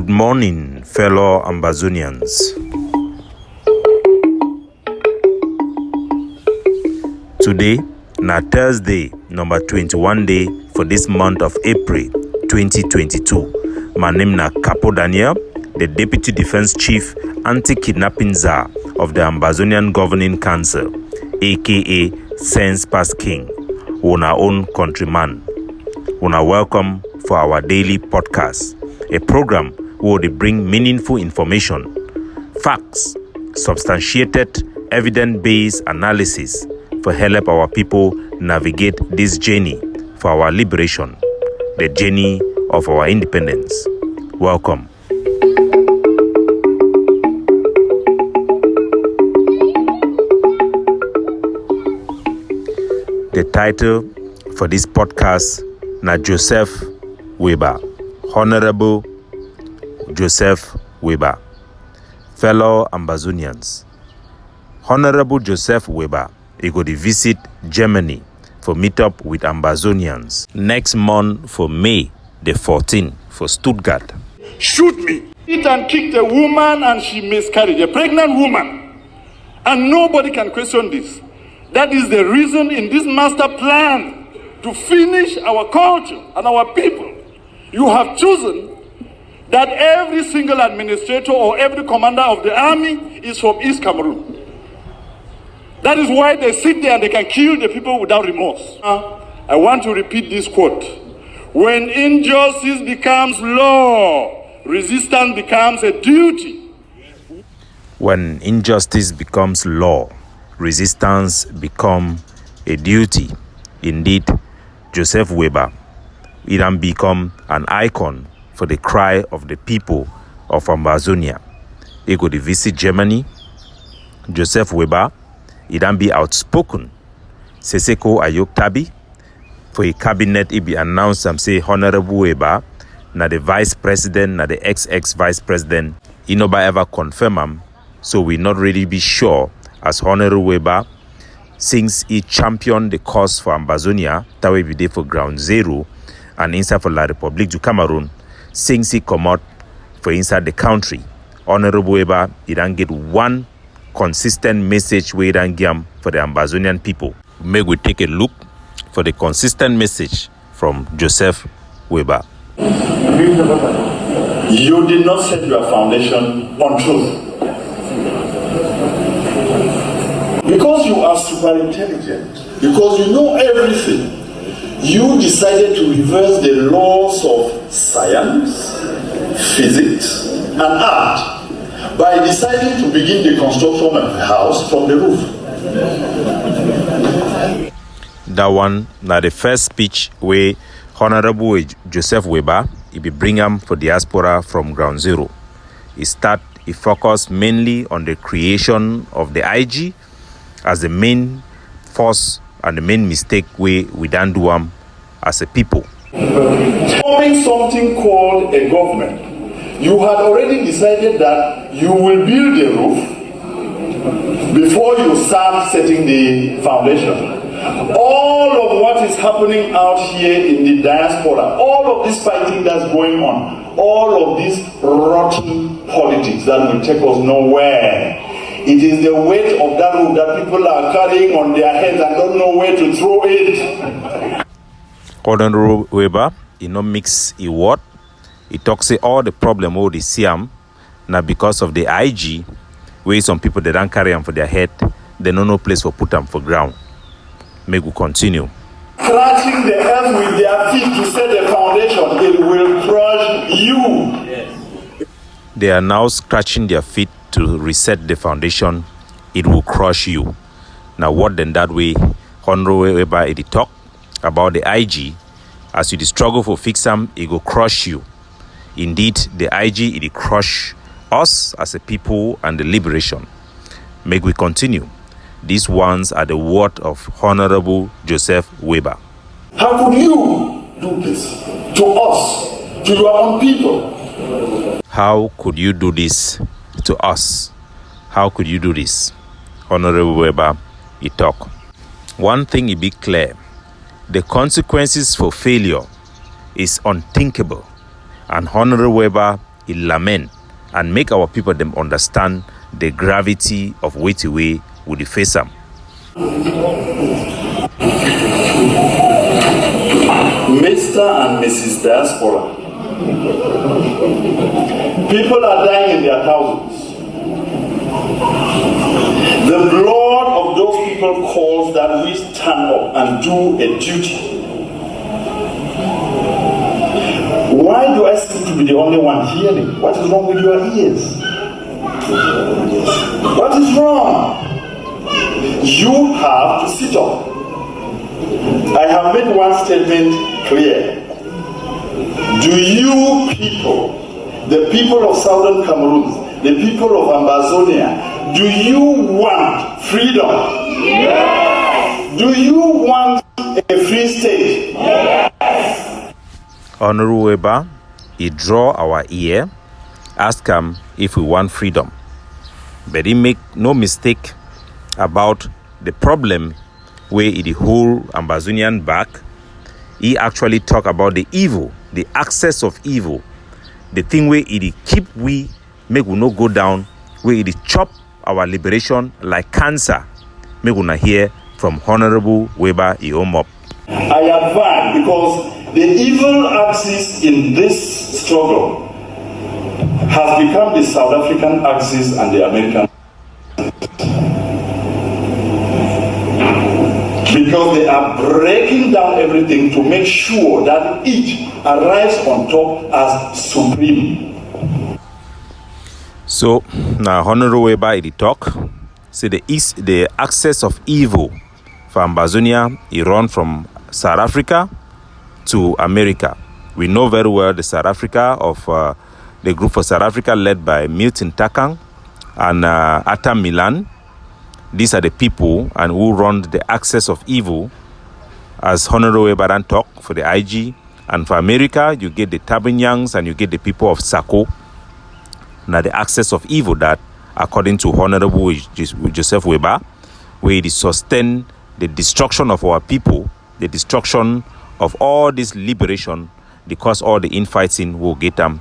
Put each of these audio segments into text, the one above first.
Good morning, fellow Ambazonians. Today, na Thursday, number 21 day for this month of April 2022. My name na Capo Daniel, the Deputy Defense Chief Anti-Kidnapping Czar of the Ambazonian Governing Council, aka Sense Pass King, una own countryman. Una welcome for our daily podcast, a program where they bring meaningful information, facts, substantiated, evidence-based analysis for help our people navigate this journey for our liberation, the journey of our independence. Welcome. The title for this podcast na Joeseph Wirba, Honorable Joeseph Wirba. Fellow Ambazonians, Honorable Joeseph Wirba, he go to visit Germany for meet up with Ambazonians next month for May the 14th for Stuttgart. Shoot me. Hit and kicked a woman and she miscarried, a pregnant woman. And nobody can question this. That is the reason in this master plan to finish our culture and our people. You have chosen that every single administrator or every commander of the army is from East Cameroon. That is why they sit there and they can kill the people without remorse. I want to repeat this quote. When injustice becomes law, resistance becomes a duty. When injustice becomes law, resistance becomes a duty. Indeed, Joeseph Wirba, he then become an icon for the cry of the people of Ambazonia. He go to visit Germany. Joeseph Wirba, he then be outspoken. Seseko Ayoktabi, for a cabinet, he be announced and say Honorable Wirba, na the vice president, na the ex vice president. He no ba ever confirm him, so we not really be sure as Honorable Wirba, since he championed the cause for Ambazonia, that way be there for ground zero, and inside for La Republique du Cameroon, since he come out for inside the country, Honorable Wirba, he don't get one consistent message we don't give for the Ambazonian people. May we take a look for the consistent message from Joeseph Wirba. You did not set your foundation on truth. Because you are super intelligent, because you know everything, you decided to reverse the laws of science, physics, and art by deciding to begin the construction of the house from the roof. That one, now the first speech where Honorable Joeseph Wirba, he be bring him for diaspora from ground zero. He focus mainly on the creation of the IG as the main force and the main mistake we don't do as a people. Forming something called a government, you had already decided that you will build a roof before you start setting the foundation. All of what is happening out here in the diaspora, all of this fighting that's going on, all of this rotten politics that will take us nowhere. It is the weight of that roof that people are carrying on their heads and don't know where to throw it. Honorable Wirba, he no mix a word. He talks say all the problem all they see now because of the IG, where some people they don't carry them for their head, they don't know place for put them for ground. May we continue. Scratching the earth with their feet to set the foundation, it will crush you. Yes. They are now scratching their feet to reset the foundation. It will crush you. Now what then that way Honorable Wirba he talk about the IG, as you struggle for fix them, it will crush you. Indeed, the IG it crush us as a people and the liberation. May we continue. These ones are the word of Honorable Joeseph Wirba. How could you do this to us, to your own people? How could you do this to us? How could you do this? Honorable Wirba, he talk. One thing is be clear. The consequences for failure is unthinkable. And Honorable Wirba, lament and make our people them understand the gravity of waiting way with the face am. Mr. and Mrs. Diaspora, people are dying in their thousands. The blood of those people calls that we stand up and do a duty. Why do I seem to be the only one hearing? What is wrong with your ears? What is wrong? You have to sit up. I have made one statement clear. Do you people, the people of Southern Cameroon, the people of Ambazonia, do you want freedom? Yes. Do you want a free state? Yes. Honorable Wirba, he draw our ear, ask him if we want freedom. But he make no mistake about the problem where the whole Ambazonian back. He actually talk about the evil, the access of evil, the thing where it keep we make we no go down, where it chop our liberation like cancer. Make we not hear from Honorable Wirba Iomop. I advise because the evil axis in this struggle has become the South African axis and the American, because they are breaking down everything to make sure that each arrives on top as supreme. So now Honorable Wirba the talk say the access of evil for Ambazonia, it run from South Africa to America. We know very well the South Africa of the group for South Africa led by Milton Takang and Atta Milan. These are the people and who run the access of evil, as Honorable Wirba talk for the IG. And for America, you get the Tabanyangs and you get the people of Sako. Now the access of evil that, according to Honorable Joeseph Wirba, where it sustain the destruction of our people, the destruction of all this liberation, because all the infighting will get them.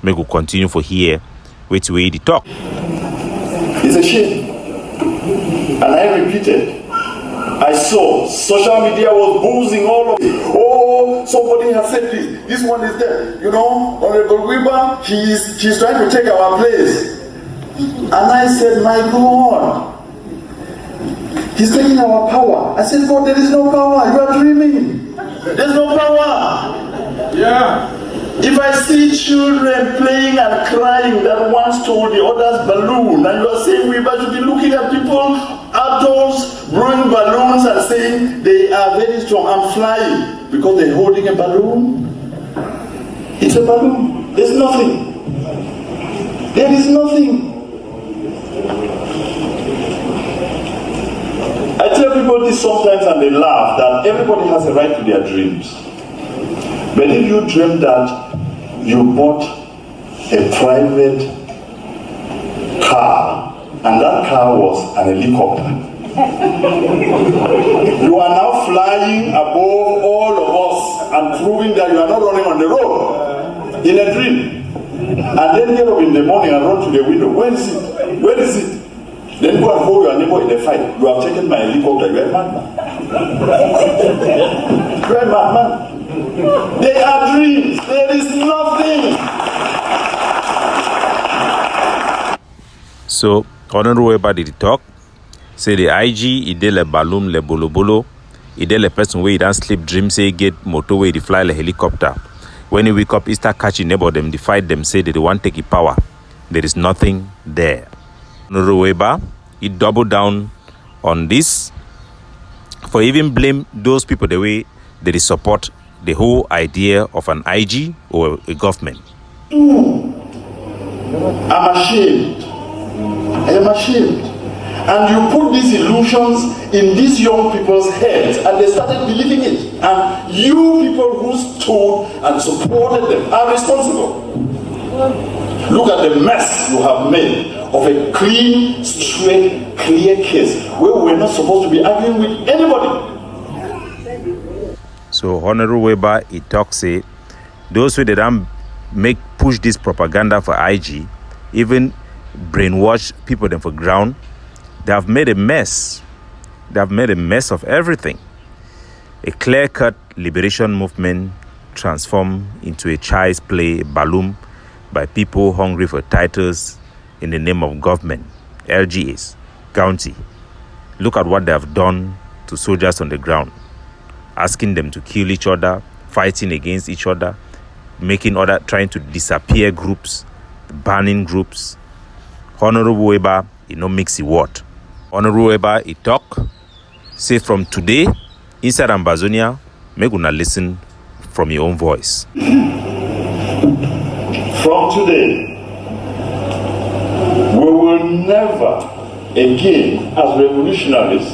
May we continue for here. Wait till we talk. It's a shame. And I repeated, I saw social media was boozing all of it. Oh, somebody has said this. This one is there. You know, Honorable Wirba, he's trying to take our place. And I said, my God, he's taking our power. I said, God, there is no power. You are dreaming. There's no power. Yeah. If I see children playing and crying that one stole the other's balloon, and you are saying we should be looking at people, adults, blowing balloons and saying they are very strong and flying because they're holding a balloon. It's a balloon. There's nothing. There is nothing. I tell people this sometimes and they laugh that everybody has a right to their dreams. But if you dream that you bought a private car and that car was an helicopter, you are now flying above all of us and proving that you are not running on the road in a dream. And then get up in the morning and run to the window. Where is it? Where is it? Then go and hold your neighbor in a fight. You have taken my helicopter. You are a madman. You are a madman. They are dreams. There is nothing. So, Honorable Wirba did talk. Say the IG, he did le balloon, le bolo bolo. He did le person where he don't sleep dream, say get motor where he fly le helicopter. When he wake up, he start catching neighbor them, they fight them, say that they want to take it power. There is nothing there. Honorable Wirba, he doubled down on this for even blame those people the way they support the whole idea of an IG or a government. I'm ashamed. I am ashamed. And you put these illusions in these young people's heads and they started believing it. And you people who stood and supported them are responsible. Look at the mess you have made of a clean, straight, clear case where we're not supposed to be arguing with anybody. So Honorable Wirba, he talks say those who they don't make push this propaganda for IG, even brainwash people them for ground. They have made a mess. They have made a mess of everything. A clear-cut liberation movement transformed into a child's play balloon by people hungry for titles in the name of government, LGAs, county. Look at what they have done to soldiers on the ground, asking them to kill each other, fighting against each other, trying to disappear groups, banning groups. Honorable Wirba, mix the word. Honorable Wirba, he talk, say from today, inside Ambazonia, make una listen from your own voice. From today, we will never again, as revolutionaries,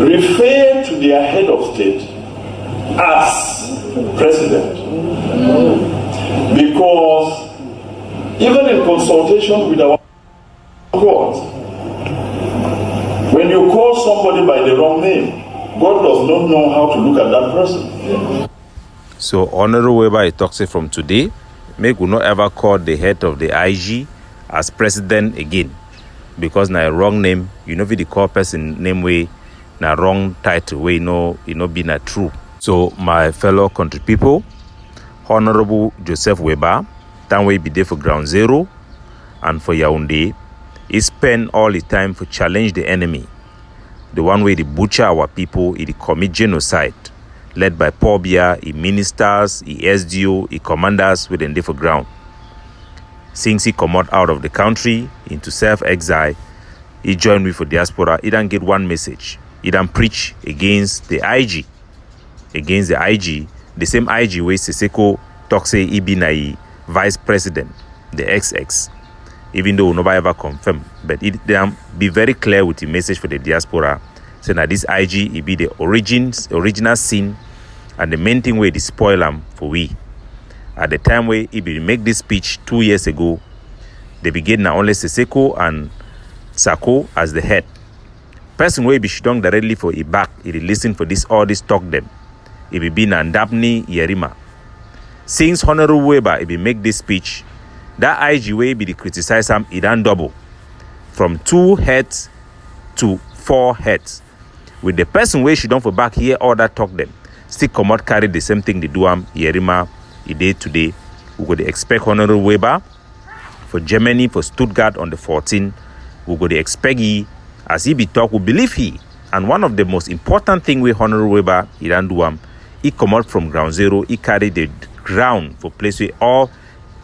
refer to their head of state as president. Because even in consultation with our court, when you call somebody by the wrong name, God does not know how to look at that person. So Honorable Wirba talks from today, make we not ever call the head of the IG as president again. Because na a wrong name, if the call person name way, na wrong title way, be na true. So my fellow country people, Honorable Joeseph Wirba, that way be there for ground zero and for Yaoundé, he spend all the time for challenge the enemy. The one way they butcher our people, he commit genocide, led by Pobia, he ministers, he SDO, he commanders within the for ground. Since he come out of the country into self-exile, he joined me for diaspora. He didn't get one message. He didn't preach against the IG. Against the IG, the same IG where Seseko talk say he be na vice president, the XX. Even though nobody ever confirmed, but it be very clear with the message for the diaspora, saying that this IG it be the original sin, and the main thing where they spoil them for we. At the time where he be make this speech 2 years ago, they begin now only Seseko and Sako as the head. Person where be shidong directly for he back, he listen for all this talk them. It be Nandapni Yerima. Since Honorable Wirba he be make this speech, that IG way be the criticize him, it done double. From 2 heads to 4 heads. With the person where she don't for back here, all that talk them. Still come out carry the same thing they do Yerima, he did today. We could expect Honorable Wirba for Germany, for Stuttgart on the 14th. We could expect he, as he be talk, we believe he. And one of the most important thing with Honorable Wirba, he done do he come out from ground zero, he carry the ground for place where all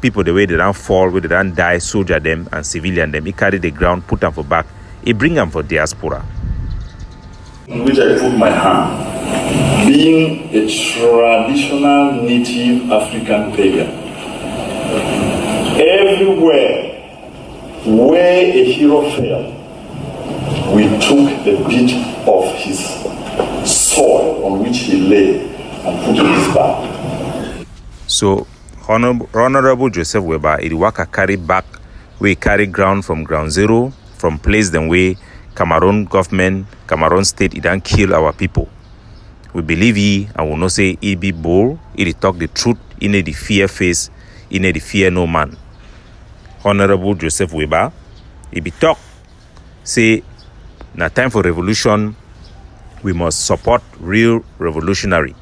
people the way they don't fall, where they don't die, soldier them and civilian them. He carry the ground, put them for back. He bring them for diaspora. In which I put my hand, being a traditional native African pagan, everywhere where a hero fell, we took the bit of his soil on which he lay and put in his back. So Honorable Joeseph Wirba, he work carry back, we carry ground from ground zero, from place them way Cameroon government, Cameroon state, he don't kill our people. We believe he, and will not say he be bold, he talk the truth, he need the fear face, he need the fear no man. Honorable Joeseph Wirba, he be talk, say, na time for revolution, we must support real revolutionary.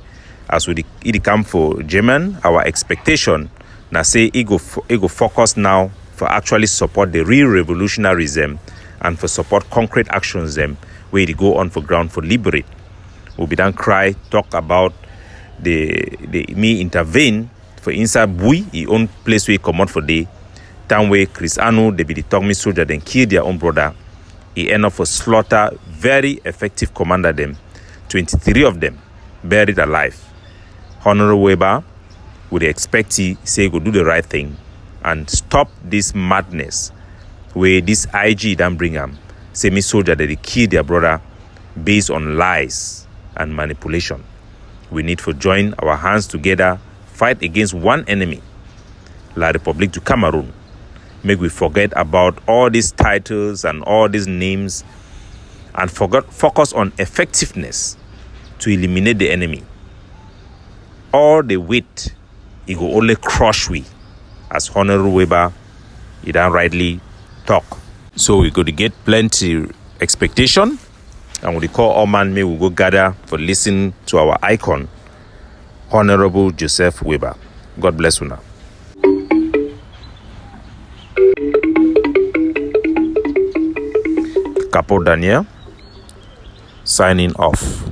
As we come for German, our expectation, na say he go focus now for actually support the real revolutionarism and for support concrete actions them where they go on for ground for liberate. We'll be done cry, talk about the me intervene for inside Bui, his own place where he come out for day. Time where Chris Anu, they be the talk me soldier, then kill their own brother. He end up for slaughter very effective commander them, 23 of them buried alive. Honorable Wirba would expect he say go do the right thing and stop this madness where this IG don't bring them. Say me soldier that they kill their brother based on lies and manipulation. We need to join our hands together, fight against one enemy, La République du Cameroon. Make we forget about all these titles and all these names and focus on effectiveness to eliminate the enemy. All the weight, it will only crush we as Honorable Wirba, he done rightly talk. So we go to get plenty expectation, and we call all man, may we go gather for listen to our icon, Honorable Joeseph Wirba. God bless you now. Capo Daniel, signing off.